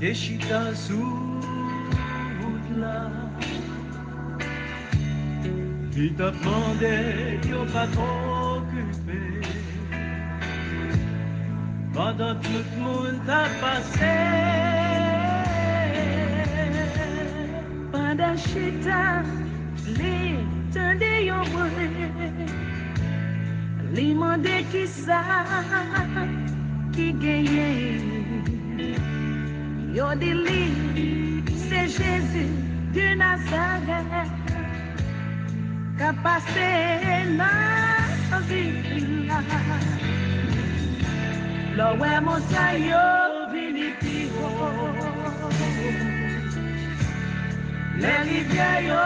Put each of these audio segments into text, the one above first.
et chita sous là. Il t'a demandé qu'il pas trop occupé. Pendant tout le monde t'a passé. Pendant chita, les tendez yon bruit. Les mandé qui ça, qui gagne. Yo dit lui, c'est Jésus de Nazareth. Qu'a passé dans vie là. Là où montagne yo vini pi haut. Les rivières yo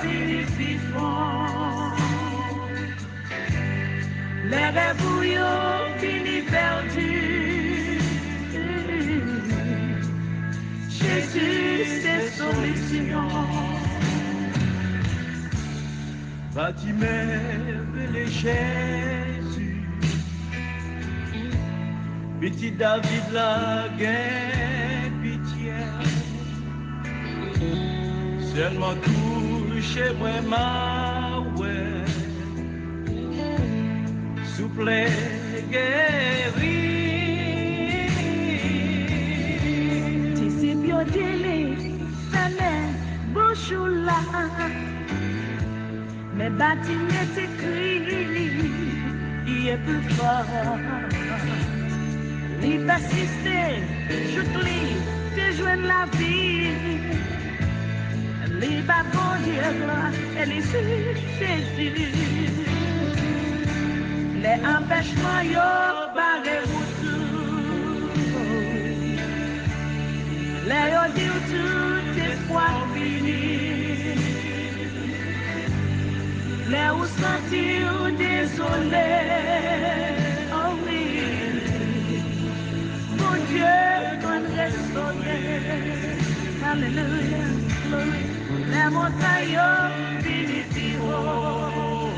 vini pi fond. Les rêves yo vini perdus. Jésus c'est solution. Bâtiment les Jésus, petit David la guerre pitié, seulement touche vraiment ouais, souple guéri. Disciples délai, fallait bouchou là. Mais bâtiment est écrit, il est plus fort. Il persiste, joue-lui, te joindre la vie. Il va bon Dieu gloire, et les Jésus. Les empêchements, yo, barré tout. Les yo dit tout espoir fini. Les où sentir désolé, oh oui, mon Dieu, qu'on restauré, alléluia, glory. Les montagnes fini pi haut,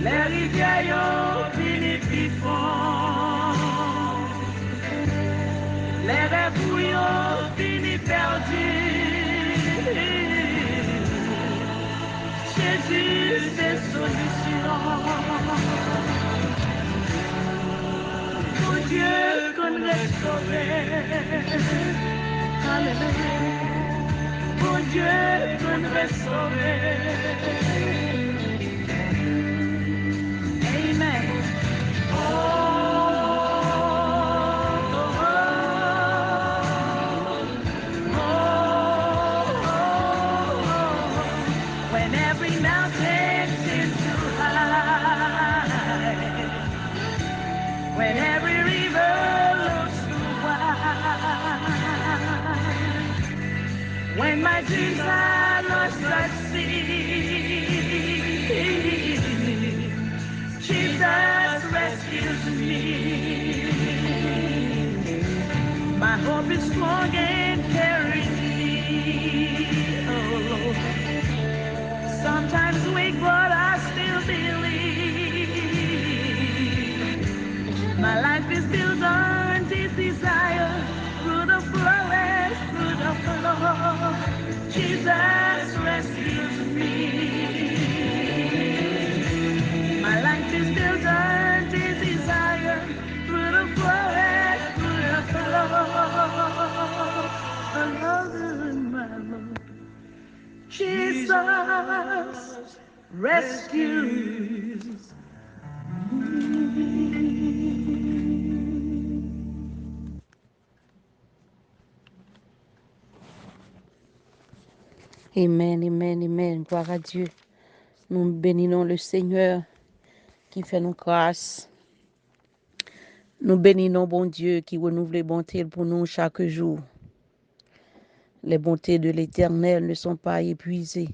les rivières fini pi fond, les rêves fini perdus. Jésus, c'est solution. Mon Dieu, qu'on restaurer. Alléluia. Mon Dieu, qu'on restaurer. Amen. When every mountain seems too high, when every river looks too wide, when my dreams are lost at sea, Jesus rescues me. My hope is strong and carries me. Oh. Sometimes weak, but I still believe. My life is built on this desire. Through the forest, through the flood, Jesus rescues me. My life is built on this desire. Through the forest, through the flood, the Lord, my Lord. Jesus rescues me. Amen, amen, amen. Gloire à Dieu. Nous bénissons le Seigneur qui fait nos grâces. Nous bénissons bon Dieu qui renouvelle les bontés pour nous chaque jour. Les bontés de l'Éternel ne sont pas épuisées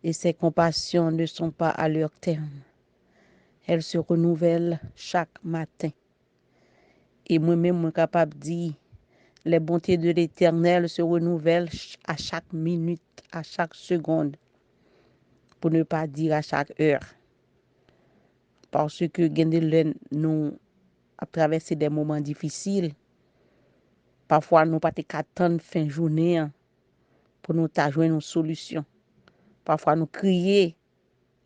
et ses compassions ne sont pas à leur terme. Elles se renouvellent chaque matin. Et moi-même, je suis capable de dire, les bontés de l'Éternel se renouvellent à chaque minute, à chaque seconde, pour ne pas dire à chaque heure. Parce que nous à traverser des moments difficiles, Parfois, nous pas attendre fin journée pour nous joindre une solution. Parfois, nous crier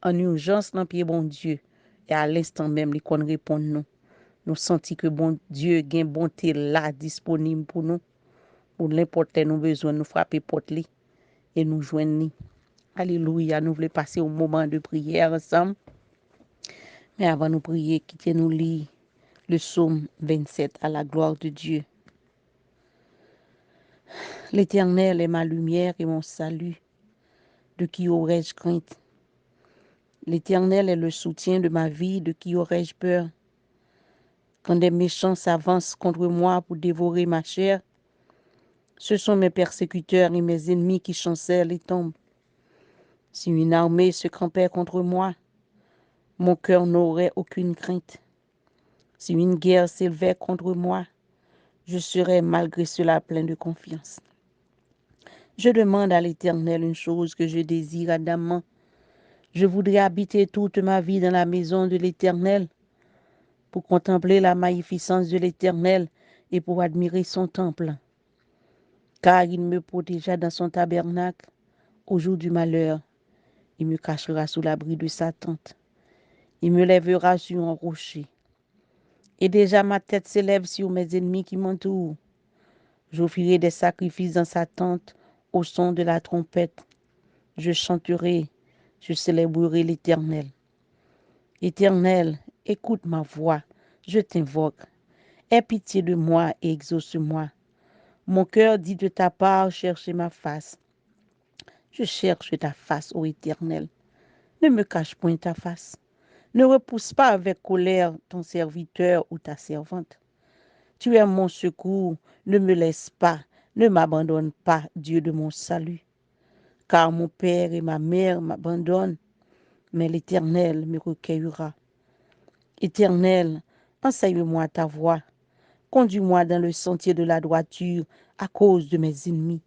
en urgence dans pied bon Dieu. Et à l'instant même, il qu'on répond nous. Nous sentons que bon Dieu a une bonté là disponible pour nous. Pour n'importe nous besoin, nous frapper porte li et nous joindre. Alléluia, nous voulons passer au moment de prière ensemble. Mais avant de prier, quittez-nous lire le psaume 27 à la gloire de Dieu. L'Éternel est ma lumière et mon salut. De qui aurais-je crainte? L'Éternel est le soutien de ma vie. De qui aurais-je peur? Quand des méchants s'avancent contre moi pour dévorer ma chair, ce sont mes persécuteurs et mes ennemis qui chancellent et tombent. Si une armée se campait contre moi, mon cœur n'aurait aucune crainte. Si une guerre s'élevait contre moi, je serais malgré cela plein de confiance. Je demande à l'Éternel une chose que je désire ardemment. Je voudrais habiter toute ma vie dans la maison de l'Éternel pour contempler la magnificence de l'Éternel et pour admirer son temple. Car il me protégea dans son tabernacle au jour du malheur. Il me cachera sous l'abri de sa tente. Il me lèvera sur un rocher. Et déjà ma tête s'élève sur mes ennemis qui m'entourent. J'offrirai des sacrifices dans sa tente au son de la trompette. Je chanterai, je célébrerai l'Éternel. Éternel, écoute ma voix, je t'invoque. Aie pitié de moi et exauce-moi. Mon cœur dit de ta part, cherchez ma face. Je cherche ta face, ô Éternel. Ne me cache point ta face. Ne repousse pas avec colère ton serviteur ou ta servante. Tu es mon secours, ne me laisse pas, ne m'abandonne pas, Dieu de mon salut. Car mon père et ma mère m'abandonnent, mais l'Éternel me recueillera. Éternel, enseigne-moi ta voie. Conduis-moi dans le sentier de la droiture à cause de mes ennemis.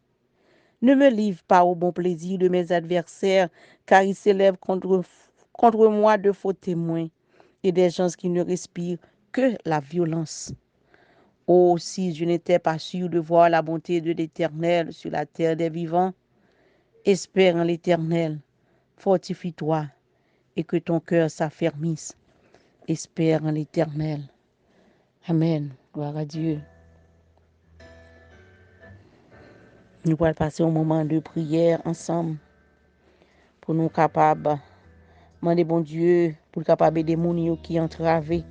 Ne me livre pas au bon plaisir de mes adversaires, car ils s'élèvent contre moi de faux témoins et des gens qui ne respirent que la violence. Oh, si je n'étais pas sûr de voir la bonté de l'Éternel sur la terre des vivants, espère en l'Éternel, fortifie-toi et que ton cœur s'affermisse. Espère en l'Éternel. Amen. Gloire à Dieu. Nous allons passer un moment de prière ensemble pour nous capables demander bon Dieu pour capable aider les gens qui ont entravé,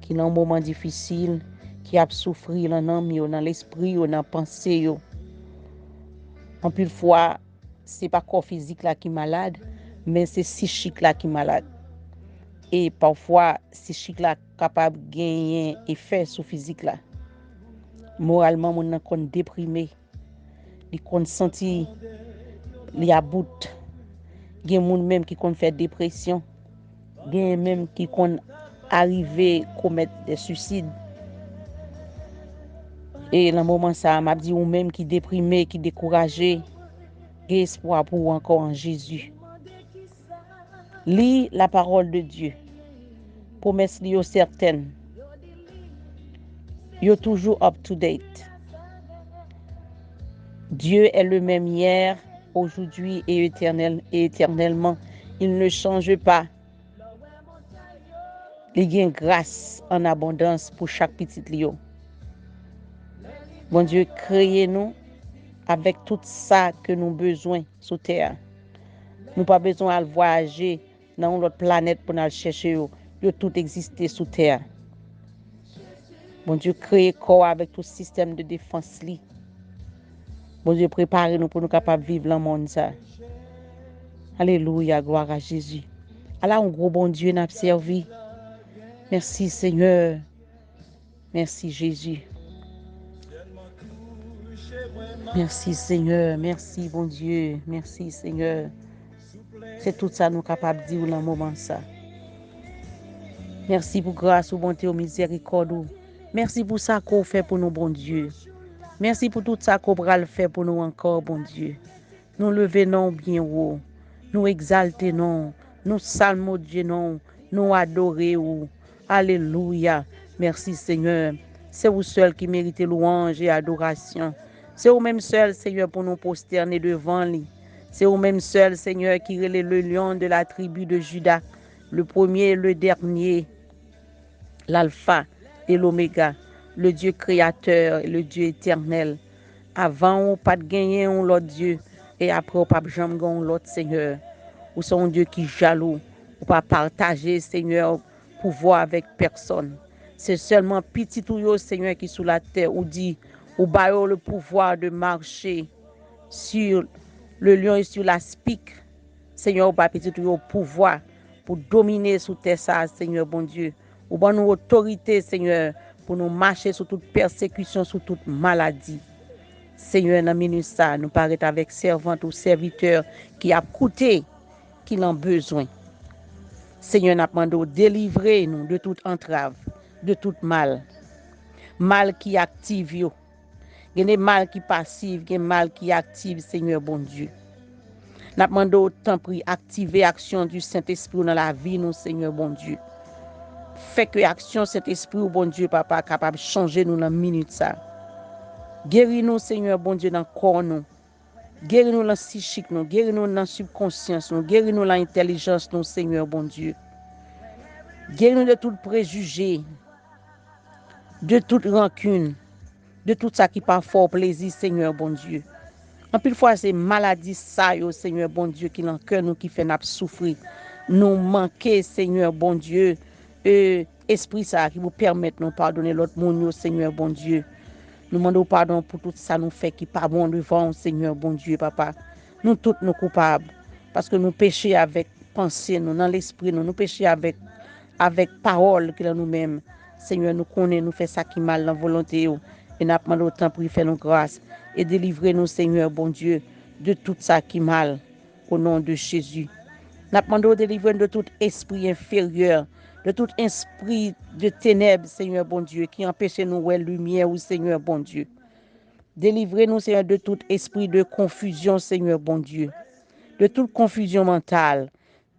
qui ont un moment difficile, qui a souffert dans l'âme, dans l'esprit, dans la pensée. En plus de fois, ce n'est pas le corps physique là qui est malade, mais c'est le psychique là qui est malade. Et parfois, le psychique là est capable de gagner un effet sur le physique là. Moralement, on est déprimé. On est senti qu'il y a bout. Il y a des gens même qui ont fait dépression. Il y a des gens même qui ont arrivé à commettre des suicides. Et dans le moment ça, m'a dit ou même qui déprimé, qui découragé, il y a espoir pour encore en Jésus. Lis la parole de Dieu. Promesse li yo certaine. Yo toujours up to date. Dieu est le même hier, aujourd'hui et éternellement. Il ne change pas. Il y a une grâce en abondance pour chaque petit lion. Bon Dieu, créez-nous avec tout ça que nous avons besoin sur terre. Nous n'avons pas besoin de voyager dans l'autre planète pour aller chercher. Yo tout exister sur terre. Bon Dieu, créez corps avec tout système de défense. Bon Dieu, préparez-nous pour nous capables de vivre dans le monde. Alléluia, gloire à Jésus. Alors, un gros bon Dieu n'a servi. Merci Seigneur. Merci Jésus. Merci Seigneur. Merci bon Dieu. Merci Seigneur. C'est tout ça nous sommes capables de dire dans le moment ça. Merci pour grâce, pour bonté, pour miséricorde. Merci pour ça qu'on fait pour nous, bon Dieu. Merci pour tout ça qu'on va le faire pour nous encore, bon Dieu. Nous levons bien haut. Nous exaltons, nous salmodions, nous adorons. Alléluia. Merci Seigneur. C'est vous seul qui méritez louange et adoration. C'est vous-même seul, Seigneur, pour nous prosterner devant lui. C'est vous-même seul, Seigneur, qui est le lion de la tribu de Juda, le premier et le dernier, l'alpha et l'oméga, le Dieu créateur et le Dieu éternel. Avant, on pas de gagner un l'autre Dieu, et après, on pas jamais gagner l'autre Seigneur. Ou c'est un Dieu qui est jaloux, ou pas partager, Seigneur, pouvoir avec personne. C'est seulement petit ou Seigneur, qui est sous la terre, ou dit, ou baille le pouvoir de marcher sur le lion et sur la spique. Seigneur, ou pas petit ou pouvoir pour dominer sous terre ça, Seigneur, bon Dieu. Ou bon nous autorité, Seigneur, pour nous marcher sur toute persécution, sur toute maladie. Seigneur, dans minute ça, nous paraît avec servante ou serviteur qui a coûté, qui l'ont besoin. Seigneur, nous demandons délivrer nous de toute entrave, de tout mal. Mal qui active yo. Il y a des mal qui passif, il y a des mal qui active, Seigneur, bon Dieu. Nous demandons autant pour activer l'action du Saint-Esprit dans la vie, nous, Seigneur, bon Dieu. Fait que l'action Saint-Esprit, bon Dieu, papa, capable de changer nous dans une minute ça. Guéris-nous, Seigneur, bon Dieu, dans le corps, nous. Guéris-nous dans le psychique, nous. Guéris-nous dans la subconscience, nous. Guéris-nous dans l'intelligence, nous, Seigneur, bon Dieu. Guéris-nous de tout préjugé, de toute rancune, de tout ça qui pas fort plaisir, Seigneur, bon Dieu. En plus, fois, c'est maladie, ça, yo, Seigneur, bon Dieu, qui dans le cœur, nous, qui fait nous souffrir. Nous manquer, Seigneur, bon Dieu, esprit, ça, qui vous permette de nous pardonner l'autre monde, Seigneur, bon Dieu. Nous demandons pardon pour tout ça nous fait qui pas bon devant, Seigneur, bon Dieu, papa. Nous tous nous coupables, parce que nous péchons avec pensée, nous, dans l'esprit, nous péchons avec parole que nous-mêmes. Seigneur, nous connaissons, nous fait ça qui mal dans la volonté, et nous demandons autant pour faire nos grâces, et délivrer nous, Seigneur, bon Dieu, de tout ça qui mal, au nom de Jésus. Nous demandons de délivrer de tout esprit inférieur, de tout esprit de ténèbres, Seigneur, bon Dieu, qui empêche nous voir lumière, ou Seigneur, bon Dieu. Délivrez-nous, Seigneur, de tout esprit de confusion, Seigneur, bon Dieu, de toute confusion mentale.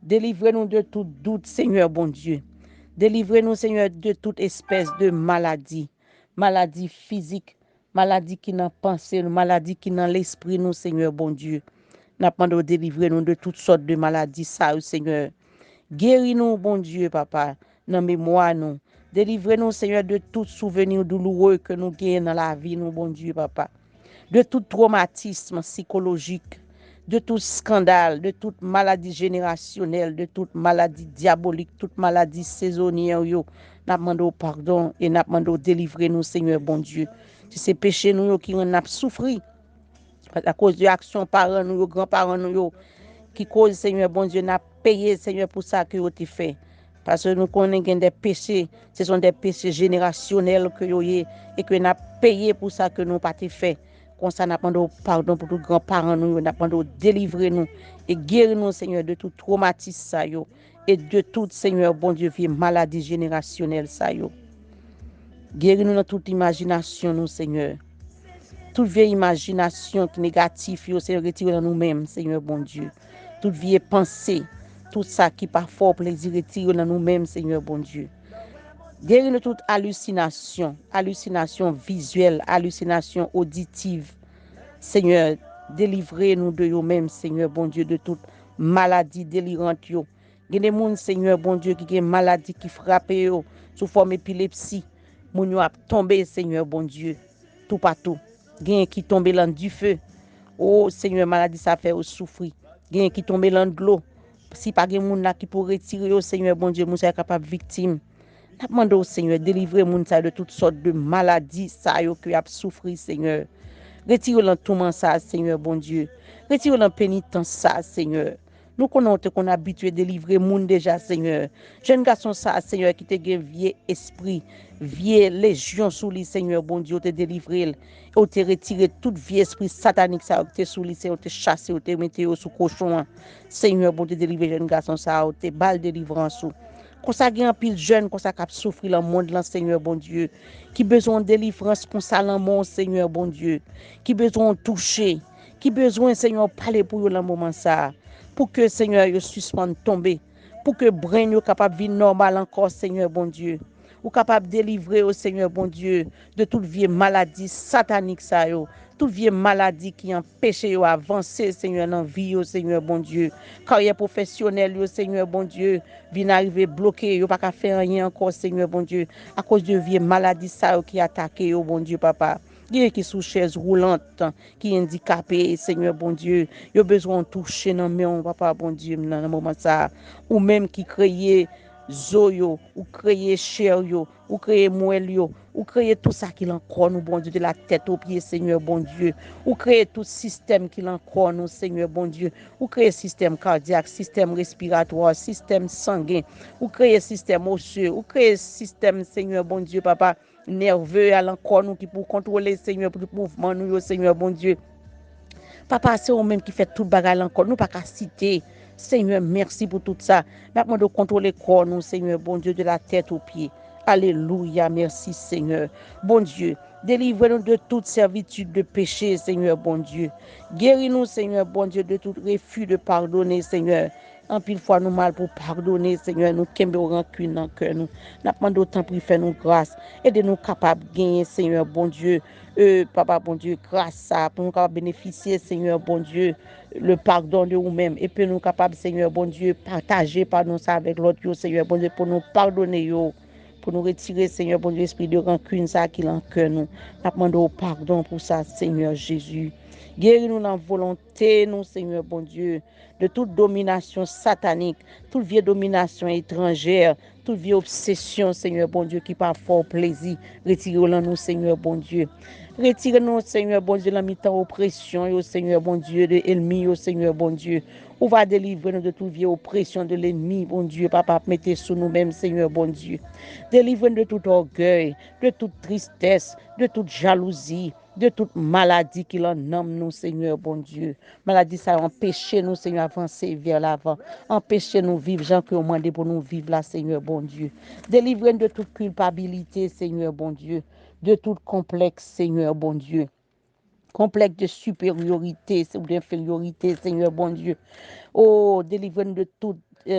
Délivrez-nous de tout doute, Seigneur, bon Dieu. Délivrez-nous, Seigneur, de toute espèce de maladie, maladie physique, maladie qui n'a pensé, maladie qui n'a l'esprit, nous, Seigneur, bon Dieu. Nous demandons de délivrer nous de toutes sortes de maladies, ça, Seigneur. Guéris-nous, bon Dieu, papa, dans mémoire, nous. Délivrez-nous, Seigneur, de tout souvenir douloureux que nous gagnons dans la vie, nous, bon Dieu, papa. De tout traumatisme psychologique, de tout scandale, de toute maladie générationnelle, de toute maladie diabolique, toute maladie saisonnière, yo. Nous demandons pardon et nous demandons délivrer nous, Seigneur, bon Dieu. Si c'est péché, nous, qui nous souffert à cause de l'action parents, nous, grands-parents, nous, qui cause, Seigneur, bon Dieu, n'a payé, Seigneur, pour ça que vous avez fait. Parce que nous connaissons des péchés, ce sont des péchés générationnels que vous avez et que nous avons payé pour ça que nous n'avons pas fait. Comme ça, nous demandons pardon pour tous les grands-parents, nous demandons délivrer nous et guérir nous, Seigneur, de tout traumatisme, ça, yo, et de tout, Seigneur, bon Dieu, vieille maladie générationnelle, ça, yo. Guéris nous dans toute imagination, nous, Seigneur. Toute vieille imagination qui est négative, yo, Seigneur, retire dans nous-mêmes, Seigneur, bon Dieu. Toute vieille pensée, tout ça qui pas fort plaisir, retire dans nous-mêmes, Seigneur, bon Dieu. Guéris-nous toute hallucination, hallucination visuelle, hallucination auditive. Seigneur, délivrez-nous de nous-mêmes, Seigneur, bon Dieu, de toute maladie délirante, yo. Il y a des gens, Seigneur, bon Dieu, qui ont une maladie qui frappe, yo, sous forme épilepsie. Moun yo a tombé, Seigneur, bon Dieu, tout partout. Gen qui tombe dans du feu. Oh, Seigneur, maladie, ça fait souffrir. Gen qui tombe dans de l'eau. Si pas gen moun là qui pour retirer, oh, Seigneur, bon Dieu, moun sa capable victime. N'a demandé au Seigneur, délivrer moun sa de toutes sortes de maladies, ça yo qui a souffrir, Seigneur. Retire le tourment ça, Seigneur, bon Dieu. Retire le pénitence ça, Seigneur. Nous connaissons qu'on a habitué à délivrer moun déjà, Seigneur. Jeune garçon ça, Seigneur, qui te gen vieux esprit, vieux légion sous lui, Seigneur, bon Dieu, te délivrer, ou te retirer tout vieux esprit satanique ça, ou te sous lui, ou te chasser, ou te mettre sous cochon. Seigneur, bon Dieu, délivrer jeune garçon ça, ou te bal délivrance sous. Qu'on ça gen pile jeune, qu'on ça cap souffrir dans le monde là, Seigneur, bon Dieu, qui besoin de délivrance qu'on ça dans monde, Seigneur, bon Dieu, qui besoin de toucher, qui besoin, Seigneur, parler pour eux dans le moment ça. Pour que, Seigneur, yo suspende tomber, pour que brain yo capable vivre normal encore, Seigneur, bon Dieu. ou capable de délivrer au Seigneur bon Dieu de toute vieille maladie satanique ça yo, toute vieille maladie qui empêche yo avancer Seigneur dans vie au Seigneur bon Dieu, carrière professionnelle au Seigneur bon Dieu, vient arriver bloqué yo pas qu'à faire rien encore Seigneur bon Dieu à cause de vieille maladie ça yo qui attaque yo bon Dieu papa. Qui est sous chaise roulante, qui est handicapé, Seigneur bon Dieu, il a besoin de toucher dans mes papa bon Dieu dans le moment ça, ou même qui crée zoyo, ou créer chair yo, ou créer moelle yo, ou créer tout ça qui l'encore nous bon Dieu de la tête aux pieds Seigneur bon Dieu, ou créer tout système qui l'encore nous Seigneur bon Dieu, ou créer système cardiaque, système respiratoire, système sanguin, ou créer système osseux, ou créer système Seigneur bon Dieu papa nerveux à l'encore nous qui pour contrôler Seigneur pour le mouvement nous Seigneur bon Dieu. Papa, c'est vous-même qui fait tout bagage encore. Nous pas qu'à citer. Seigneur, merci pour tout ça. Maintenant, de contrôler corps nous, Seigneur, bon Dieu, de la tête aux pieds. Alléluia, merci Seigneur. Bon Dieu, délivrez-nous de toute servitude de péché, Seigneur, bon Dieu. Guéris-nous, Seigneur, bon Dieu, de tout refus de pardonner, Seigneur. En pile fois nous mal pour pardonner, Seigneur, nous kembe rancune dans le cœur nous. N'a pas d'autant pris faire nous grâce. Aidez-nous capables de gagner, Seigneur, bon Dieu. Papa, bon Dieu, grâce ça, pour nous capables bénéficier, Seigneur, bon Dieu, le pardon de nous-mêmes. Et puis nous capables, Seigneur, bon Dieu, partager pardon ça avec l'autre, Seigneur, bon Dieu, pour nous pardonner, pour nous retirer, Seigneur, bon Dieu, esprit de rancune, ça qui l'en cœur nous. Nous demandons pardon pour ça, Seigneur Jésus. Guéris-nous dans la volonté, nous, Seigneur, bon Dieu, de toute domination satanique, toute vieille domination étrangère, toute vieille obsession, Seigneur, bon Dieu, qui par fort plaisir. Retirez-nous, nous, Seigneur, bon Dieu. Retirez-nous, Seigneur, bon Dieu, la mi-temps oppression, Seigneur, bon Dieu, de l'ennemi, Seigneur, bon Dieu. On va délivrer nous de toute vieille oppression de l'ennemi, bon Dieu, papa, mettez sous nous-mêmes, Seigneur, bon Dieu. Délivre-nous de tout orgueil, de toute tristesse, de toute jalousie, de toute maladie qui l'en nomme nous, Seigneur, bon Dieu. Maladie, ça empêche nous, Seigneur, avancer vers l'avant. Empêche nous vivre, Jean, que vous demandez pour nous vivre là, Seigneur, bon Dieu. Délivre-nous de toute culpabilité, Seigneur, bon Dieu. De tout complexe, Seigneur, bon Dieu. Complexe de supériorité ou d'infériorité, Seigneur, bon Dieu. Oh, délivre-nous de tout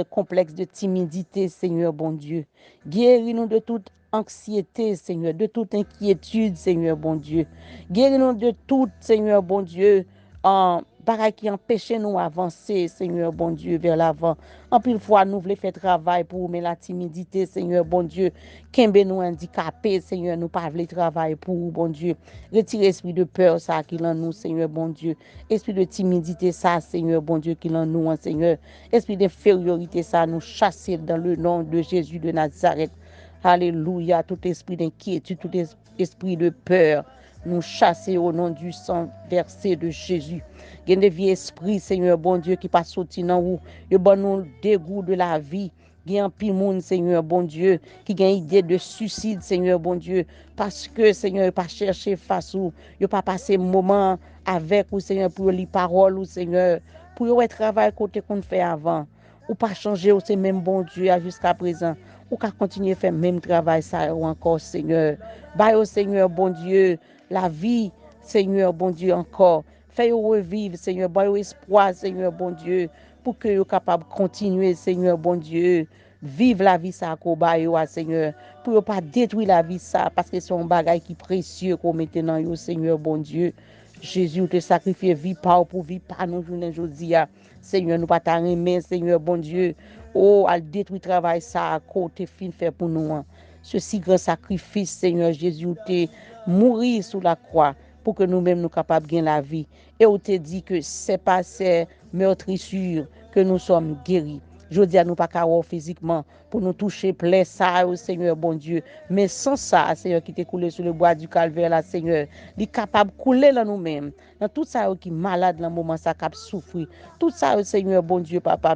complexe de timidité, Seigneur, bon Dieu. Guéris-nous de toute anxiété, Seigneur, de toute inquiétude, Seigneur, bon Dieu. Guéris-nous de tout, Seigneur, bon Dieu, pareil qui empêche nous avancer, Seigneur, bon Dieu, vers l'avant. En pile fois, nous voulons faire travail pour, mais la timidité, Seigneur, bon Dieu, qu'embe nous handicapés, Seigneur, nous pas voulons travailler pour, bon Dieu. Retire l'esprit de peur, ça, qui l'en nous, Seigneur, bon Dieu. Esprit de timidité, ça, Seigneur, bon Dieu, qui l'en nous, Seigneur. Esprit d'infériorité, ça, nous chasser dans le nom de Jésus de Nazareth. Alléluia, tout esprit d'inquiétude, tout esprit de peur, nous chasser au nom du sang versé de Jésus. Il y a des vieux esprits, Seigneur, bon Dieu, qui passent sorti dans vous. Il y a nous dégoût de la vie. Il y a un pile monde, Seigneur, bon Dieu, qui a une idée de suicide, Seigneur, bon Dieu, parce que, Seigneur, il pas chercher face ou, il pas passer moment avec vous, Seigneur, pour lire parole, ou Seigneur, pour le travail côté qu'on fait avant. Ou pas changer, ou c'est même bon Dieu jusqu'à présent. Ou qu'à continuer à faire le même travail, ça, ou encore, Seigneur. Bye au Seigneur, bon Dieu, la vie, Seigneur, bon Dieu, encore. Fais-le revivre, Seigneur, bon espoir, Seigneur, bon Dieu, pour que vous capable de continuer, Seigneur, bon Dieu, vivre la vie, ça, Seigneur, pour ne pas détruire la vie, ça, parce que c'est un bagage qui est précieux qu'on mette dans vous, Seigneur, bon Dieu. Jésus, te sacrifier vie par pour vie par nous, journée aujourd'hui. Seigneur, nous pas t'aimer, Seigneur, bon Dieu. Oh, à détruire le travail, ça, à côté, fin fait pour nous. Ce si grand sacrifice, Seigneur Jésus, te mourir sous la croix pour que nous-mêmes nous capables de gagner la vie. Et on te dit que c'est pas ces meurtrissures que nous sommes guéris. Je dis à nous pas qu'à physiquement pour nous toucher plaie ça au Seigneur bon Dieu, mais sans ça, Seigneur qui t'est coulé sur le bois du calvaire là, Seigneur, il est capable de couler là nous-mêmes. Dans tout ça qui est malade dans le moment ça cap souffrir. Tout ça Seigneur bon Dieu papa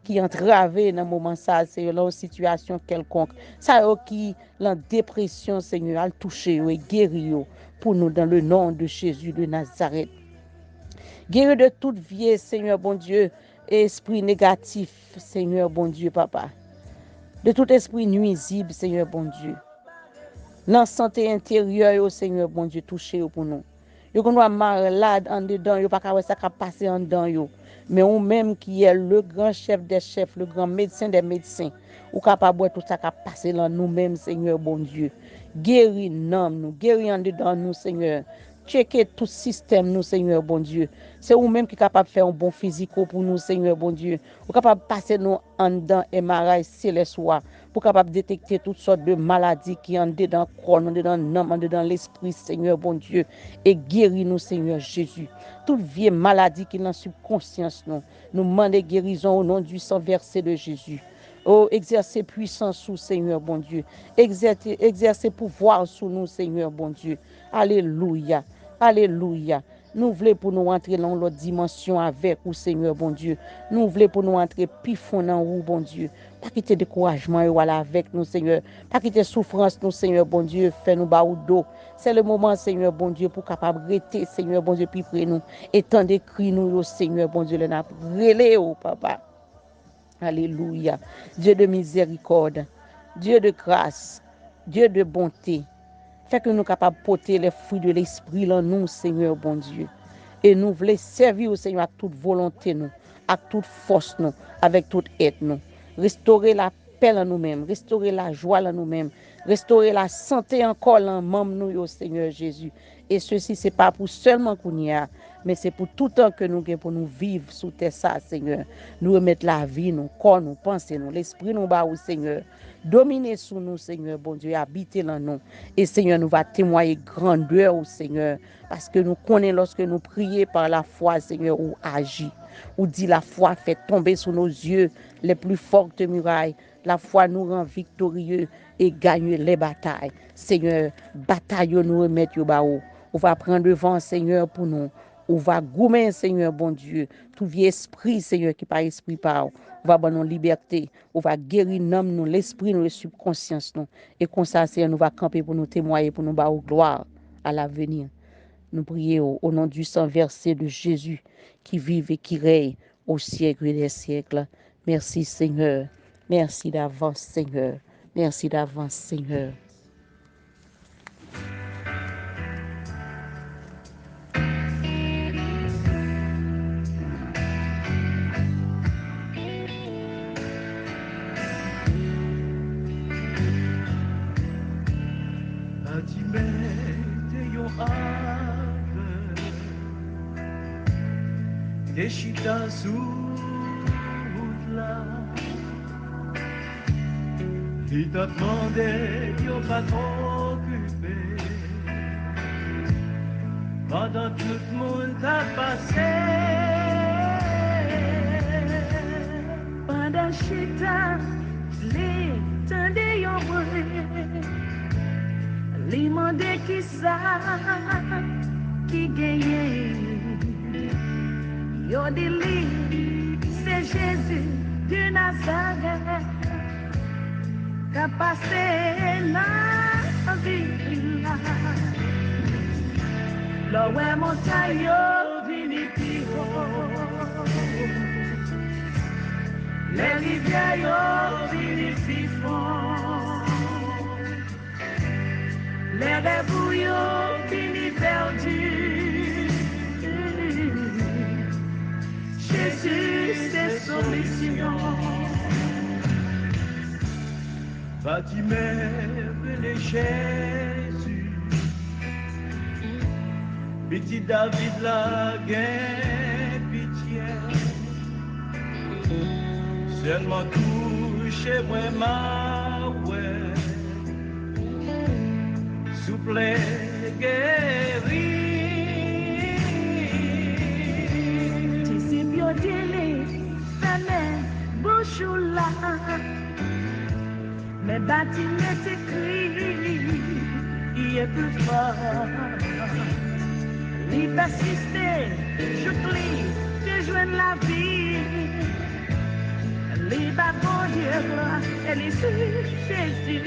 qui est entravé dans le moment ça, Seigneur dans une situation quelconque. Ça qui la dépression Seigneur a touché et guéri pour nous dans le nom de Jésus de Nazareth. Guérir de toute vie, Seigneur bon Dieu, esprit négatif, Seigneur bon Dieu, papa. De tout esprit nuisible, Seigneur bon Dieu. La santé intérieure, Seigneur bon Dieu, touchez pour nous. Yo qu'on malade en dedans, yo pas qu'à ça passer en dedans yo. mais ou même qui est le grand chef des chefs, le grand médecin des médecins, ou capable de tout ça qui a passé dans nous-mêmes, Seigneur, bon Dieu. Guéris nous, guéris en dedans nous, Seigneur. Checker tout système, nous, Seigneur, bon Dieu. C'est vous-même qui est capable de faire un bon physique pour nous, Seigneur, bon Dieu. Vous capable de passer nous en dedans MRI céleste pour capable de détecter toutes sortes de maladies qui en dedans le corps, en dedans l'âme, en dedans l'esprit, Seigneur, bon Dieu. Et guéris nous, Seigneur Jésus. Toute vieille maladie qui est dans la subconscience, nous demandons guérison au nom du sang versé de Jésus. Oh, exercer puissance sous Seigneur, bon Dieu. Exercer pouvoir sous nous, Seigneur, bon Dieu. Alléluia. Alléluia. Nous voulons pour nous entrer dans l'autre dimension avec vous, Seigneur, bon Dieu. Nous voulons pour nous entrer plus fond dans vous, bon Dieu. Pas quitter découragement et voilà avec nous, Seigneur. Pas quitter souffrance, nous, Seigneur, bon Dieu. Fais-nous bas ou dos. C'est le moment, Seigneur, bon Dieu, pour capable rester, Seigneur, bon Dieu, puis près nous. Et tant de cris nous, Seigneur, bon Dieu, le n'a relé, oh, papa. Alléluia. Dieu de miséricorde, Dieu de grâce, Dieu de bonté. Fait que nous capables de porter les fruits de l'esprit en nous, Seigneur, bon Dieu. Et nous voulons servir au Seigneur avec toute volonté, nous, avec toute force, nous, avec toute aide, nous. Restaurer la paix en nous-mêmes, restaurer la joie en nous-mêmes, restaurer la santé encore en membres nous, Seigneur Jésus. Et ceci, ce n'est pas pour seulement qu'on y a, mais c'est pour tout temps que nous avons pour nous vivre sous tes ça, Seigneur. Nous remettre la vie, nous, corps, nous, pensées, nous, l'esprit, nous, bas, Seigneur. Dominer sous nous, Seigneur, bon Dieu, habiter dans nous. Et Seigneur, nous va témoigner grandeur au Seigneur, parce que nous connaissons lorsque nous prions par la foi, Seigneur, ou agit. Ou dit la foi fait tomber sous nos yeux les plus fortes murailles. La foi nous rend victorieux et gagne les batailles. Seigneur, bataille nous remettre au bas. On va prendre devant, Seigneur, pour nous. On va gommer, Seigneur, bon Dieu, tout vieux esprit, Seigneur, qui par esprit par. On va donner liberté. On va guérir nous, l'esprit, nous, le subconscience, nous. Et comme ça, Seigneur, nous va camper pour nous témoigner, pour nous battre gloire à l'avenir. Nous prions au nom du sang versé de Jésus qui vive et qui règne au siècle des siècles. Merci, Seigneur. Merci d'avance, Seigneur. Merci d'avance, Seigneur. Des chita sous là, il t'a demandé, yo pas trop occupé, pendant tout le monde t'a passé. Pendant chita, les tendez yon bruit, les mandé qui ça, qui gagne. Yo dit c'est Jésus de Nazareth qui a passé la vie là. Là où est montagne yo vini plus haut, les rivières yo vini plus fond, les rêves yo vini perdus. Jésus, c'est solution. Fatimé, venez Jésus. Petit David la gain pitié. Seulement touchez moi ma ouais. Souple guéri. Délé, fallait bouche là, mais bâtiment écrit, il est plus fort. Il persiste, je plie, je joins la vie. Il va bon Dieu gloire, et les Jésus.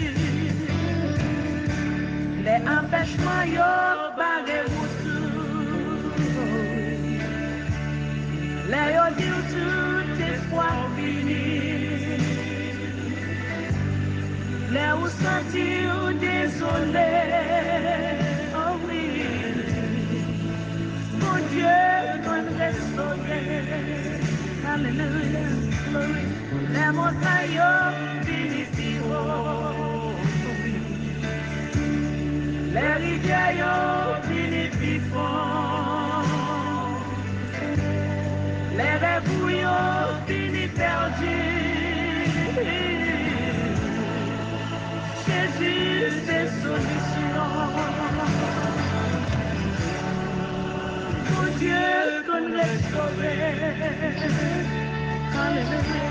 Les empêchements, yo, barrez-vous tout. Les yo dit tout espoir fini. Les ou sentir désolé. Oh oui. Mon Dieu, nous restaurer. Hallelujah. Glory. Les montagnes finissent. Les rivières finissent. Les rêves finissent perdus. Jésus, c'est solution. Mon Dieu, qu'on restaurer. Alléluia.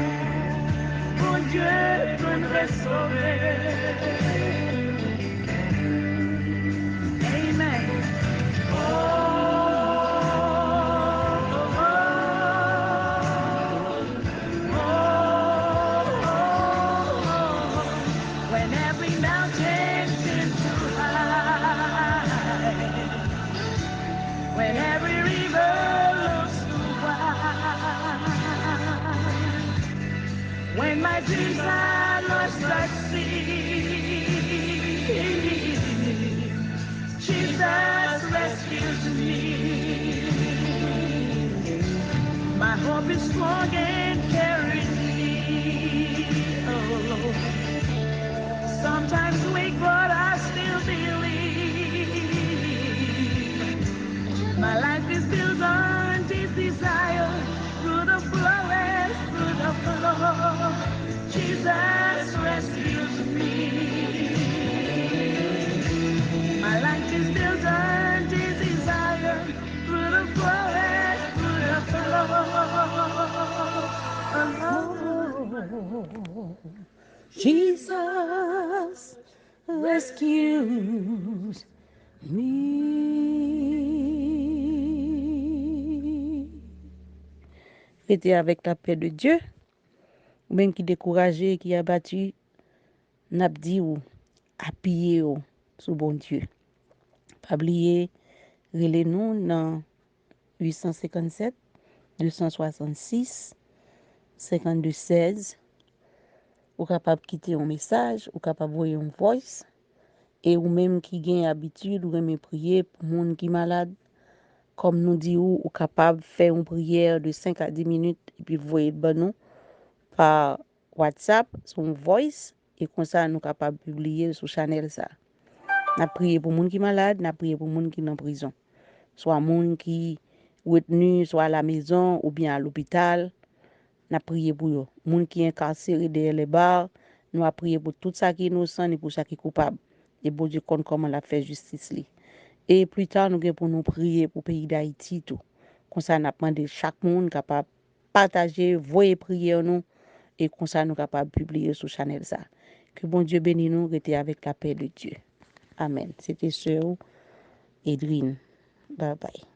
Mon Dieu, qu'on restaurer. Amen. When every mountain seems too high, when every river looks too wide, when my dreams are lost at sea, Jesus rescues me. My hope is strong and carries me. Oh, sometimes weak, but I still believe. My life is built on His desire. Through the forest, through the flood, Jesus rescues me. My life is built on His desire. Through the forest, through the flood, Jesus rescues me. Restez avec la paix de Dieu. Ou même qui découragé, qui abattu, n'a dit ou appuyé sous bon Dieu. Pas oublier, relez-nous dans 857 266 52 16. Ou capable quitter un message, ou capable envoyer une voice. Et ou même qui gagne habitude, ou même prier pour monde qui malade. Comme nous dit ou capable faire une prière de 5 à 10 minutes et puis voyer de nous par WhatsApp, son voice, et comme ça nous capable publier sur channel ça. N'a prié pour monde qui malade, n'a prié pour monde qui en prison. Soit monde qui retenu soit à la maison ou bien à l'hôpital, n'a prié pour eux. Monde qui incarcéré derrière les barres, nous a prié pour tout ça qui est innocent et pour ça qui est coupable. Et bon Dieu compte comment la faire justice li. Et plus tard nous pour nous prier pour le pays d'Haïti tout. Comme ça n'a demandé chaque monde capable partager, voyer prier nous et comme ça nous capable publier sur channel ça. Que bon Dieu bénisse nous, restez avec la paix de Dieu. Amen. C'était sœur Edwin. Bye bye.